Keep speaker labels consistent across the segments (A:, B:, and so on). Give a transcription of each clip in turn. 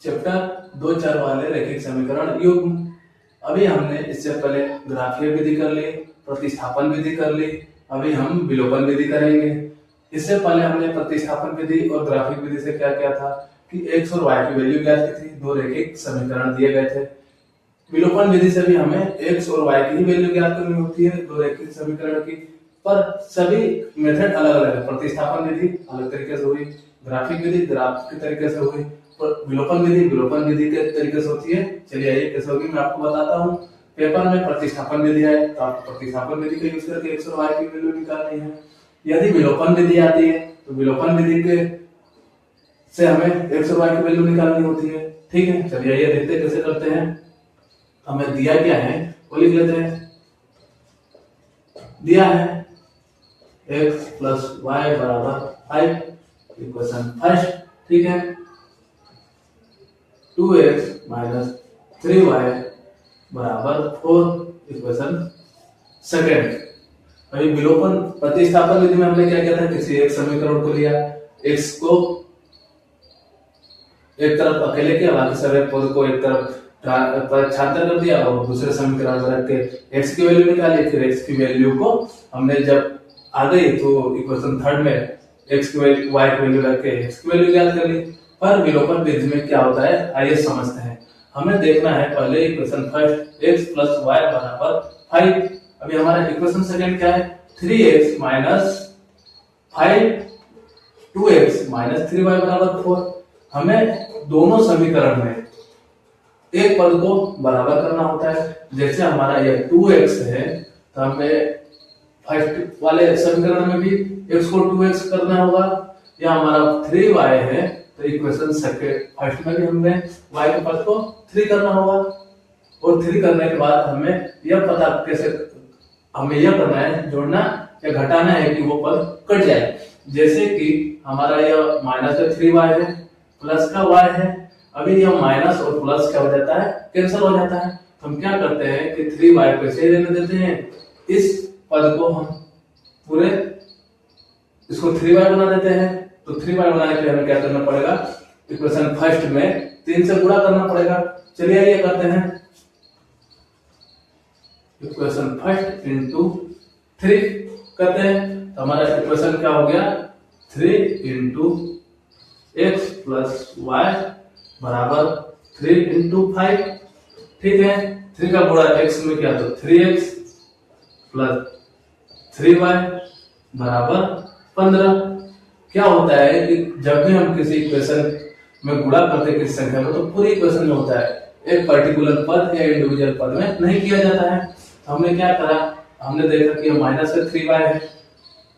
A: Chapter 2 चर वाले रैखिक समीकरण युग्म। अभी हमने इससे पहले ग्राफीय विधि कर ली, प्रतिस्थापन विधि कर ली, अभी हम विलोपन विधि करेंगे। इससे पहले हमने प्रतिस्थापन विधि और ग्राफिक विधि से क्या किया था कि x और y की वैल्यू ज्ञात की थी, दो रैखिक समीकरण दिए गए थे। विलोपन विधि से भी हमें x और y की ही वैल्यू ज्ञात करनी होती है दो रैखिक समीकरण की, पर सभी मेथड अलग अलग है। प्रतिस्थापन विधि अलग तरीके से हुई, ग्राफिक विधि ग्राफ के तरीके से हुई, विलोपन विधि के तरीके से होती है। चलिए आइए कैसे होगी मैं आपको बताता हूँ। पेपर में प्रतिस्थापन विधि है तो आपको प्रतिस्थापन विधि का यूज करके x और y की वैल्यू निकालनी है। यदि विलोपन विधि आती है तो विलोपन विधि के से हमें x और y की वैल्यू निकालनी होती है। ठीक है, चलिए आइए देखते हैं कैसे करते हैं। हमें दिया क्या है वो लिख लेते हैं। दिया है x प्लस y बराबर 5, इक्वेशन फर्स्ट। ठीक है, 2x माइनस 3y बराबर 4, इक्वेशन सेकेंड। अभी विलोपन प्रतिस्थापन विधि में हमने क्या किया था, किसी एक समीकरण को लिया, x को एक तरफ अकेले किया, बाकी सभी पद को एक तरफ छात्र कर दिया और दूसरे समीकरण में रख के x की वैल्यू निकाली। फिर x की वैल्यू को हमने जब आ गई तो इक्वेशन थर्ड में x की वैल्यू y की वैल्यू रख के x की वैल्यू ज्ञात कर ली। पर विलोपन विधि में क्या होता है आइए समझते हैं। हमें देखना है पहले equation first x plus y बराबर 5। अभी हमारा इक्वेशन सेकंड क्या है, 3x minus 5, 2x minus 3y बराबर 4। हमें दोनों समीकरण में एक पद को बराबर करना होता है। जैसे हमारा ये 2x है तो हमें फर्स्ट वाले समीकरण में भी x को 2x करना होगा। या हमारा 3y है तो इक्वेशन सेकंड फर्स्ट में भी हमें y के पद को 3 करना होगा। और 3 करने के बाद हमें यह पता कैसे हमें यह करना है, जोड़ना या घटाना है कि वो पद कट जाए। जैसे कि हमारा यह माइनस का 3y है, प्लस का y है। अभी यह माइनस और प्लस क्या हो जाता है, कैंसिल हो जाता है। हम क्या करते हैं कि 3y को ऐसे रहने देते हैं, इस पद को हम पूरे इसको 3y बना देते हैं। तो 3y बनाने के लिए हमें क्या करना पड़ेगा, इक्वेशन फर्स्ट में 3 से गुणा करना पड़ेगा। चलिए ये करते हैं, इक्वेशन फर्स्ट इंटू 3 करते हैं तो हमारा इक्वेशन क्या हो गया, 3 इंटू एक्स प्लस वाई बराबर 3 इंटू 5। ठीक है, 3 का गुणा x में किया तो 3x प्लस 3y बराबर 15। क्या होता है कि जब भी हम किसी इक्वेशन में गुणा करते हैं किसी संख्या में तो पूरी इक्वेशन में होता है, एक पर्टिकुलर पद या इंडिविजुअल पद में नहीं किया जाता है। तो हमने क्या करा, हमने देखा कि माइनस का 3y है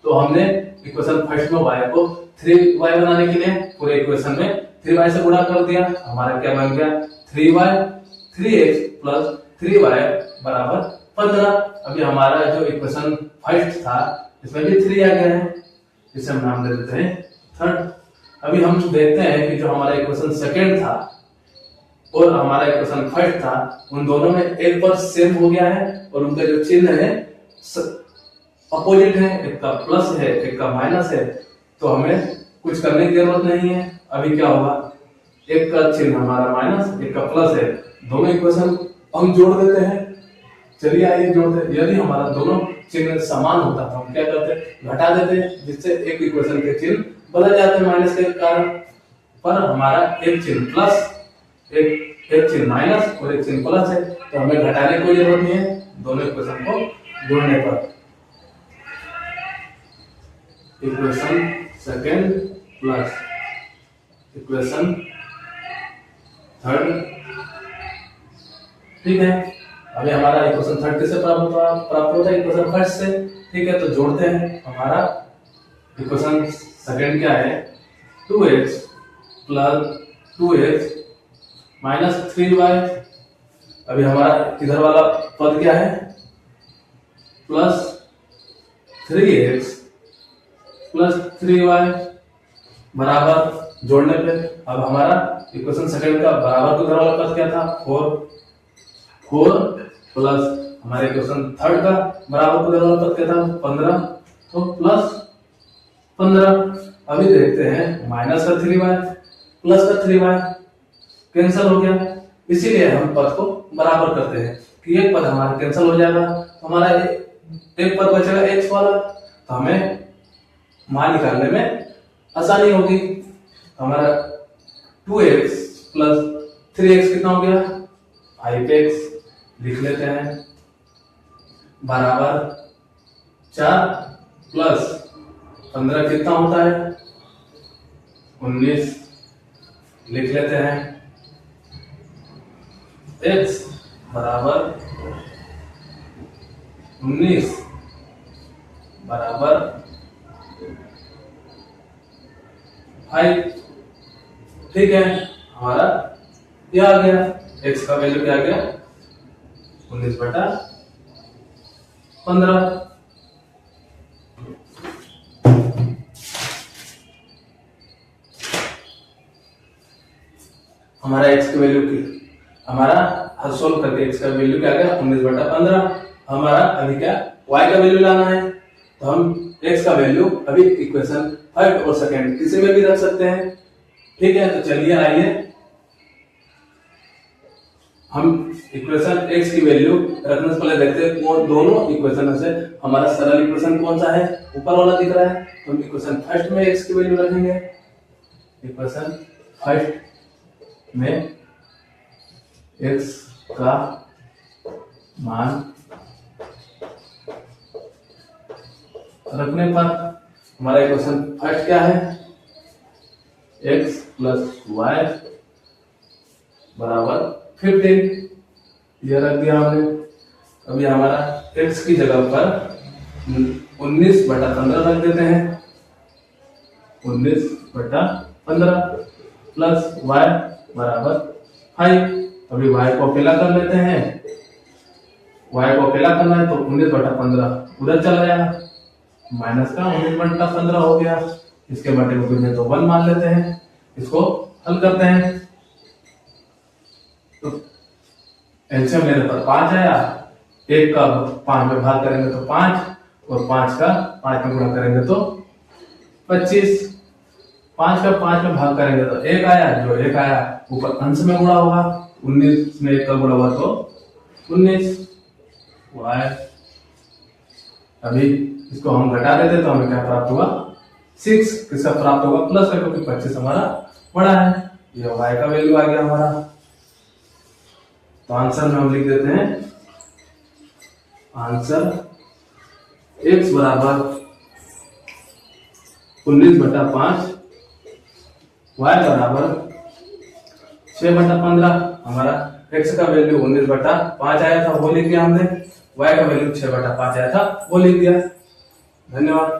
A: तो हमने इक्वेशन फर्स्ट में y को 3y बनाने के लिए पूरे इक्वेशन में 3y से गुणा कर दिया। हमारा क्या बन गया, 3y 3x प्लस 3y बराबर 15। अभी हमारा जो इक्वेशन फर्स्ट था इसमें भी 3 आ गया है, इसे हम नाम दे देते हैं थर्ड। अभी हम देखते हैं कि जो हमारा इक्वेशन सेकंड था और हमारा इक्वेशन फर्स्ट था, उन दोनों में एक पद सेम हो गया है और उनका जो चिन्ह है अपोजिट है, एक का प्लस है एक का माइनस है। तो हमें कुछ करने की जरूरत नहीं है। अभी क्या होगा, एक का चिन्ह हमारा माइनस एक का प्लस है, दोनों इक्वेशन हम जोड़ देते हैं। चलिए आइए जोड़ते हैं। यदि हमारा दोनों चिन्ह समान होता तो हम क्या करते, घटा देते, जिससे एक इक्वेशन के चिन्ह बदल जाते माइनस के कारण। पर हमारा एक चिन्ह प्लस एक चिन्ह माइनस और एक चिन्ह प्लस है तो हमें घटाने की कोई जरूरत नहीं है दोनों इक्वेशन को जोड़ने पर। Equation second plus equation third. ठीक है, अभी हमारा इक्वेशन थर्ड किससे प्राप्त होता है, इक्वेशन फर्स्ट से। ठीक है, तो जोड़ते हैं। हमारा इक्वेशन सेकंड क्या है, 2x plus 2x minus 3y। अभी हमारा इधर वाला पद क्या है, प्लस 3x प्लस 3y बराबर जोड़ने पे अब हमारा इक्वेशन सेकंड का बराबर तो इधर वाला पद क्या था, 4 प्लस हमारे इक्वेशन थर्ड का बराबर तो इधर वाला पद क्या था, 15। तो प्लस 15। अभी देखते हैं माइनस का 3y प्लस का 3y कैंसिल हो गया। इसीलिए हम पद को बराबर करते हैं कि एक पद हमारा कैंसिल हो जाएगा, हमारा एक पद बचेगा x वाला, तो हमें मान निकालने में आसानी होगी। हमारा 2x प्लस 3x कितना हो गया 5x, लिख लेते हैं, बराबर 4 प्लस 15 कितना होता है 19, लिख लेते हैं, x बराबर 19 बराबर 5। ठीक है, हमारा ये आ गया, x का वैल्यू क्या आ गया 19/15। हमारा x की वैल्यू की हमारा हल सोल्व करके x का वैल्यू क्या आ गया 19/15। हमारा अभी क्या y का वैल्यू लाना है, तो हम x का वैल्यू अभी इक्वेशन 5 और सेकंड किसी में भी रख सकते हैं। ठीक है, तो चलिए आइए हम इक्वेशन x की वैल्यू रखने से पहले देखते हैं वो दोनों इक्वेशन में से हमारा सरल इक्वेशन कौन सा है, ऊपर वाला दिख रहा है, तो हम इक्वेशन फर्स्ट में x की वैल्यू रखेंगे। इक्वेशन फर्स्ट में x का मान रखने पर हमारा इक्वेशन फर्स्ट क्या है x प्लस वाई बराबर 15, यह रख दिया हमने। अभी हमारा x की जगह पर 19/15 रख देते हैं, 19/15 प्लस y बराबर 5। अभी y को अकेला कर लेते हैं, y को अकेला करना है तो 19/15 उधर चला जाएगा, माइनस का 19/15 हो गया, इसके बटे में तो 1 मान लेते हैं, इसको हल करते हैं तो एलसीएम लेने पर 5 आया, 1 का 5 में भाग करेंगे तो 5 और 5 का 5 में गुणा करेंगे तो 25, 5 का 5 में भाग करेंगे तो 1 आया, जो 1 आया ऊपर अंश में गुणा होगा, 19 में 1 का गुणा हुआ तो 19 y। अभी इसको हम घटा देते तो हमें क्या प्राप्त होगा 6, किसका प्राप्त होगा प्लस का, क्योंकि 25 हमारा बड़ा है, ये y का वैल्यू आ गया हमारा। तो आंसर में हम लिख देते हैं आंसर x बराबर 19/5, y बराबर 6/15। हमारा x का वैल्यू 19/5 आया था वो लिख दिया हमने, y का वैल्यू 6/5 आया था वो लिख दिया। धन्यवाद।